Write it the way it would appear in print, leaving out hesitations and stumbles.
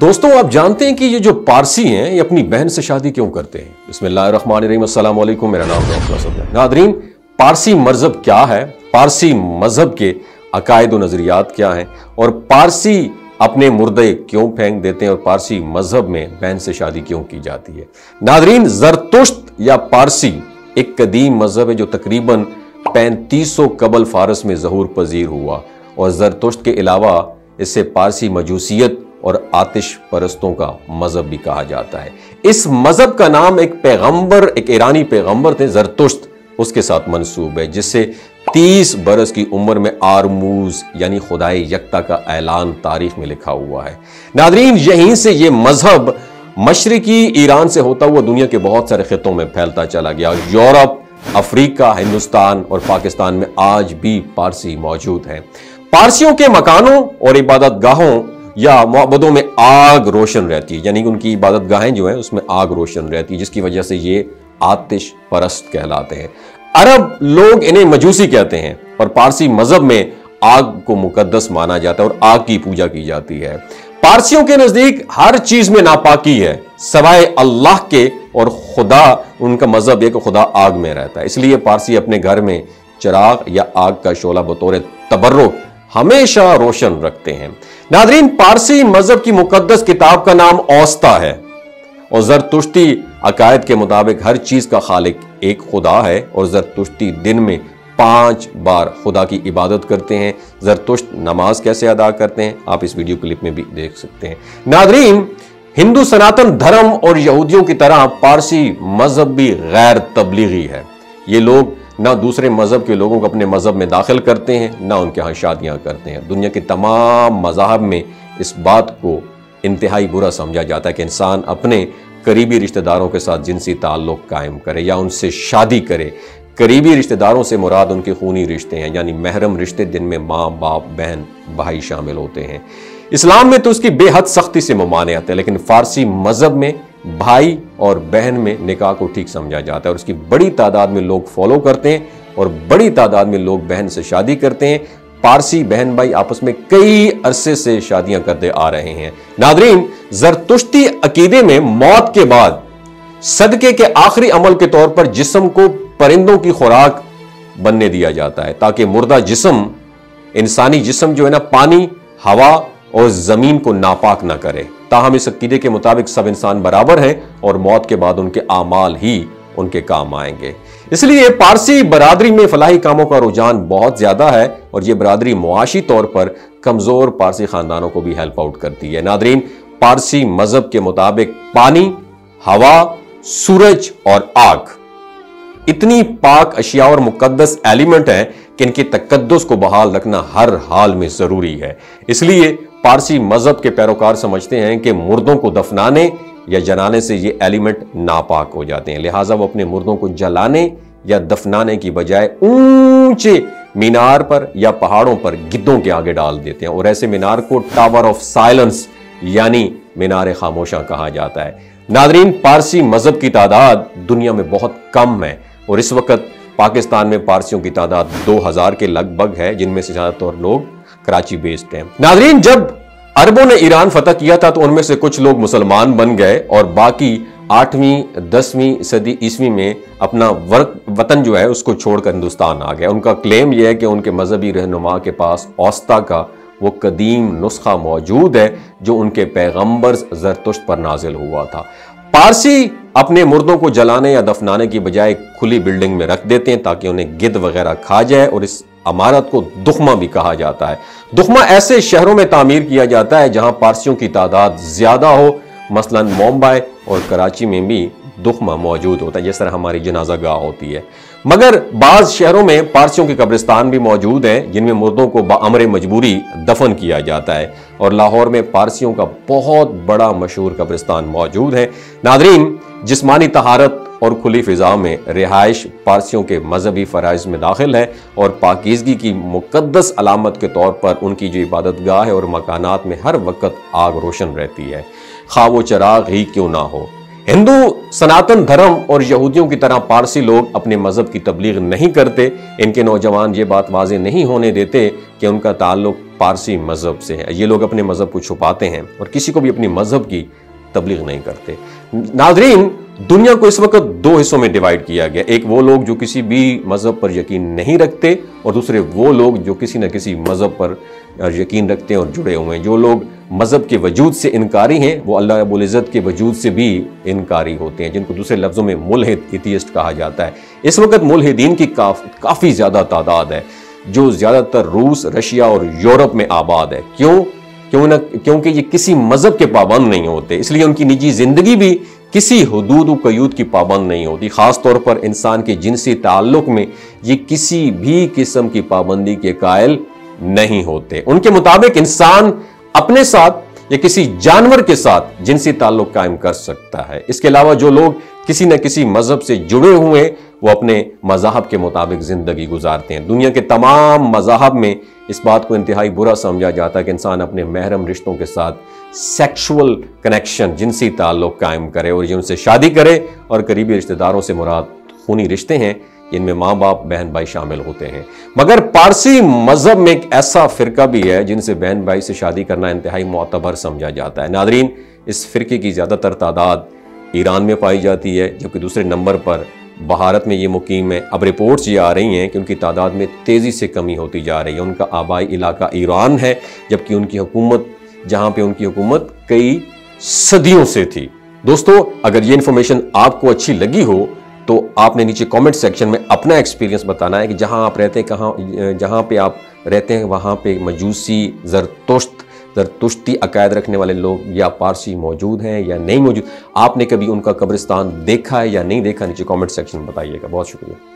दोस्तों, आप जानते हैं कि ये जो पारसी हैं ये अपनी बहन से शादी क्यों करते हैं? बिस्मिल्लाहिर्रहमानिर्रहीम, अस्सलाम वालेकुम। मेरा नाम है नादरीन। पारसी मजहब क्या है, पारसी मजहब के अकायद व नजरियात क्या हैं, और पारसी अपने मुर्दे क्यों फेंक देते हैं, और पारसी मजहब में बहन से शादी क्यों की जाती है? नादरीन, जरतुश्त या पारसी एक कदीम मजहब है जो तकरीबन 3500 कबल फारस में ज़हूर पजीर हुआ, और जरतुश्त के अलावा इससे पारसी मजूसियत और आतिश परस्तों का मजहब भी कहा जाता है। इस मजहब का नाम एक पैगंबर, एक ईरानी पैगंबर थे जरतुश्त, उसके साथ मंसूब है, जिससे 30 बरस की उम्र में आरमूज यानी खुदाई यकता का ऐलान तारीख में लिखा हुआ है। नादरीन, यहीं से ये मजहब मशरिकी ईरान से होता हुआ दुनिया के बहुत सारे खितों में फैलता चला गया। यूरोप, अफ्रीका, हिंदुस्तान और पाकिस्तान में आज भी पारसी मौजूद हैं। पारसियों के मकानों और इबादत गाहों या मअबदों में आग रोशन रहती है, यानी उनकी इबादत गाहें जो हैं उसमें आग रोशन रहती है, जिसकी वजह से ये आतिश परस्त कहलाते हैं। अरब लोग इन्हें मजूसी कहते हैं, और पारसी मजहब में आग को मुकद्दस माना जाता है और आग की पूजा की जाती है। पारसियों के नजदीक हर चीज में नापाकी है सवाए अल्लाह के, और खुदा, उनका मजहब है कि खुदा आग में रहता है। इसलिए पारसी अपने घर में चिराग या आग का शोला बतौर तबर्रुक हमेशा रोशन रखते हैं। नादरीन, पारसी मजहब की मुकद्दस किताब का नाम औस्ता है, और जरतुश्ती अकायद के मुताबिक हर चीज का खालिक एक खुदा है, और जरतुश्ती दिन में 5 बार खुदा की इबादत करते हैं। जरतुश्त नमाज कैसे अदा करते हैं आप इस वीडियो क्लिप में भी देख सकते हैं। नादरीन, हिंदू सनातन धर्म और यहूदियों की तरह पारसी मजहब भी गैर तबलीगी है। ये लोग ना दूसरे मजहब के लोगों को अपने मजहब में दाखिल करते हैं, ना उनके यहाँ शादियाँ करते हैं। दुनिया के तमाम मज़ाहब में इस बात को इंतहाई बुरा समझा जाता है कि इंसान अपने करीबी रिश्तेदारों के साथ जिनसी ताल्लुक़ कायम करे या उनसे शादी करे। करीबी रिश्तेदारों से मुराद उनके खूनी रिश्ते हैं, यानी महरम रिश्ते जिनमें माँ बाप, बहन, भाई शामिल होते हैं। इस्लाम में तो उसकी बेहद सख्ती से ममानियत है, लेकिन फारसी मजहब में भाई और बहन में निकाह को ठीक समझा जाता है, और उसकी बड़ी तादाद में लोग फॉलो करते हैं, और बड़ी तादाद में लोग बहन से शादी करते हैं। पारसी बहन भाई आपस में कई अरसे से शादियां करते आ रहे हैं। नादरीन, जरतुश्ती अकीदे में मौत के बाद सदके के आखिरी अमल के तौर पर जिस्म को परिंदों की खुराक बनने दिया जाता है, ताकि मुर्दा जिस्म, इंसानी जिस्म जो है ना, पानी, हवा और जमीन को नापाक ना करे। ताहम इस अकीदे के मुताबिक सब इंसान बराबर हैं, और मौत के बाद उनके आमाल ही उनके काम आएंगे। इसलिए पारसी बरादरी में फलाही कामों का रुझान बहुत ज्यादा है, और यह बरादरी मुआशी तौर पर कमजोर पारसी खानदानों को भी हेल्प आउट करती है। नादरीन, पारसी मजहब के मुताबिक पानी, हवा, सूरज और आग इतनी पाक अशिया और मुकद्दस एलिमेंट हैं कि इनके तकद्दुस को बहाल रखना हर हाल में जरूरी है। इसलिए पारसी मजहब के पैरोकार समझते हैं कि मुर्दों को दफनाने या जलाने से ये एलिमेंट नापाक हो जाते हैं, लिहाजा वो अपने मुर्दों को जलाने या दफनाने की बजाय ऊंचे मीनार पर या पहाड़ों पर गिद्धों के आगे डाल देते हैं, और ऐसे मीनार को टावर ऑफ साइलेंस यानी मीनार खामोशा कहा जाता है। नादरीन, पारसी मजहब की तादाद दुनिया में बहुत कम है, और इस वक्त पाकिस्तान में पारसियों की तादाद 2000 के लगभग है, जिनमें से ज्यादातर लोग कराची बेस्ड हैं। नादरीन, जब अरबों ने ईरान फतह किया था तो उनमें से कुछ लोग मुसलमान बन गए, और बाकी 8वीं 10वीं सदी ईस्वी में अपना वतन जो है उसको छोड़कर हिंदुस्तान आ गए। उनका क्लेम यह है कि उनके मजहबी रहनुमा के पास औस्ता का वो कदीम नुस्खा मौजूद है जो उनके पैगंबर जरतुश्त पर नाजिल हुआ था। पारसी अपने मुर्दों को जलाने या दफनाने की बजाय खुली बिल्डिंग में रख देते हैं ताकि उन्हें गिद्ध वगैरह खा जाए, और इस अमारत को दुख्मा भी कहा जाता है। दुख्मा ऐसे शहरों में तामीर किया जाता है जहां पारसियों की तादाद ज्यादा हो, मसलन मुंबई और कराची में भी दुख्मा मौजूद होता है, जिस तरह हमारी जनाजा गाह होती है। मगर बाज शहरों में पारसियों के कब्रिस्तान भी मौजूद हैं जिनमें मुर्दों को बाअमरे मजबूरी दफन किया जाता है, और लाहौर में पारसियों का बहुत बड़ा मशहूर कब्रिस्तान मौजूद है। नादरीन, जिस्मानी तहारत और खुली फिजा में रिहाइश पारसियों के मजहबी फ़राइज़ में दाखिल है, और पाकीज़गी की मुकद्दस अलामत के तौर पर उनकी जो इबादत गाह है और मकानात में हर वक्त आग रोशन रहती है, खा वो चराग ही क्यों ना हो। हिंदू सनातन धर्म और यहूदियों की तरह पारसी लोग अपने मजहब की तबलीग नहीं करते। इनके नौजवान ये बात वाज़ेह नहीं होने देते कि उनका ताल्लुक पारसी मजहब से है। ये लोग अपने मजहब को छुपाते हैं और किसी को भी अपनी मजहब की तबलीग नहीं करते। नाज़रीन, दुनिया को इस वक्त दो हिस्सों में डिवाइड किया गया। एक वो लोग जो किसी भी मजहब पर यकीन नहीं रखते और दूसरे वो लोग जो किसी न किसी मजहब पर यकीन रखते हैं और जुड़े हुए हैं। जो लोग मजहब के वजूद से इनकारी हैं वो अल्लाह रब्बुल इज़्ज़त के वजूद से भी इनकारी होते हैं, जिनको दूसरे लफ्ज़ों में मुल्हिद एथियस्ट कहा जाता है। इस वक्त मुल्हिदीन की काफ़ी ज़्यादा तादाद है जो ज़्यादातर रूस, रशिया और यूरोप में आबाद है। क्योंकि ये किसी मजहब के पाबंद नहीं होते, इसलिए उनकी निजी जिंदगी भी किसी हुदूद व क़यूद की पाबंद नहीं होती। ख़ास तौर पर इंसान के जिनसी ताल्लुक में ये किसी भी किस्म की पाबंदी के कायल नहीं होते। उनके मुताबिक इंसान अपने साथ या किसी जानवर के साथ जिनसी ताल्लुक कायम कर सकता है। इसके अलावा जो लोग किसी न किसी मजहब से जुड़े हुए वो अपने मज़हब के मुताबिक ज़िंदगी गुजारते हैं। दुनिया के तमाम मज़हब में इस बात को इंतहाई बुरा समझा जाता है कि इंसान अपने महरम रिश्तों के साथ सेक्सुअल कनेक्शन, जिनसी ताल्लुक कायम करे और ये उनसे शादी करे। और करीबी रिश्तेदारों से मुराद खूनी रिश्ते हैं, इनमें माँ बाप, बहन भाई शामिल होते हैं। मगर पारसी मजहब में एक ऐसा फ़िरका भी है जिनसे बहन भाई से शादी करना इंतहाई मोतबर समझा जाता है। नादरीन, इस फ़िरके की ज़्यादातर तादाद ईरान में पाई जाती है, जबकि दूसरे नंबर पर भारत में ये मुकीम है। अब रिपोर्ट्स ये आ रही हैं कि उनकी तादाद में तेज़ी से कमी होती जा रही है। उनका आबाई इलाका ईरान है, जबकि उनकी हुकूमत, जहाँ पे उनकी हुकूमत कई सदियों से थी। दोस्तों, अगर ये इन्फॉर्मेशन आपको अच्छी लगी हो तो आपने नीचे कमेंट सेक्शन में अपना एक्सपीरियंस बताना है कि जहां आप रहते हैं, जहां पे आप रहते हैं वहां पे मजूसी, ज़रतुश्ती अकायद रखने वाले लोग या पारसी मौजूद हैं या नहीं मौजूद। आपने कभी उनका कब्रिस्तान देखा है या नहीं देखा, नीचे कमेंट सेक्शन में बताइएगा। बहुत शुक्रिया।